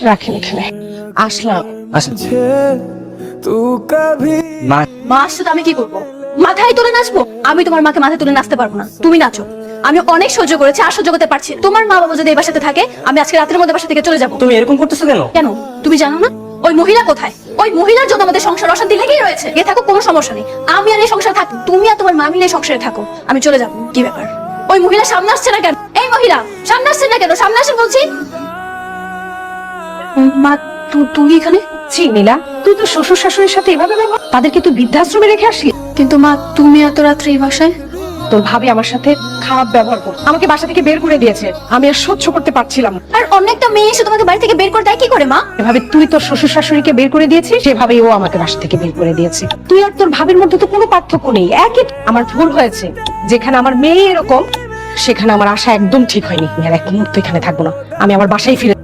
রাখেন এখানে। আসলাম। মা আসছে তো আমি কি করবো? মাথায় তুলে নাচবো? আমি তোমার মাকে মাথায় তুলে নাচতে পারবো না, তুমি নাচো। আমি অনেক সহ্য করেছি, আর সহ্য করতে পারছি। তোমার মা বাবা যদি এই বাসাতে থাকে, আমি আজকে রাতের মধ্যে বাসা থেকে চলে যাবো। তুমি এরকম করতেছো কেন? কেন তুমি জানো না ওই মহিলা কোথায়? ওই মহিলার জন্য আমাদের সংসার অশান্তি লেগেই রয়েছে। এ থাকো, কোনো সমস্যা নেই। আমি আর এই সংসার থাকি, তুমি আর তোমার মা মিলে এই সংসারে থাকো। আমি চলে যাবো। কি ব্যাপার? ওই মহিলা সামনে আসছে না কেন? এই মহিলা সামনে আসছে না কেন? সামনে আসেন বলছি। মা তুমি এখানে? ছি নীলা, তুই তো শ্বশুর শাশুড়ির সাথে এভাবে ব্যবহার, তাদেরকে তুই বৃদ্ধাশ্রমে রেখে আসলি। কিন্তু মা তুমি এত রাত্রে এই বাসায়? তোর ভাবি আমার সাথে খারাপ ব্যবহার করে আমাকে বাসা থেকে বের করে দিয়েছে। আমি আর সহ্য করতে পারছিলাম না। আর অন্য একটা মেয়ে এসে তোমাকে বাড়ি থেকে বের করে দেয় কি করে মা? এভাবে তুই তোর শ্বশুর শাশুড়িকে বের করে দিয়েছিস, সেভাবেই ও আমাকে বাসা থেকে বের করে দিয়েছে। তুই আর তোর ভাবির মধ্যে তো কোনো পার্থক্য নেই, একই। আমার ভুল হয়েছে, যেখানে আমার মেয়ে এরকম সেখানে আমার আশা একদম ঠিক হয়নি। আমি আর এক মুহূর্ত এখানে থাকবো না, আমি আমার বাসায় ফিরে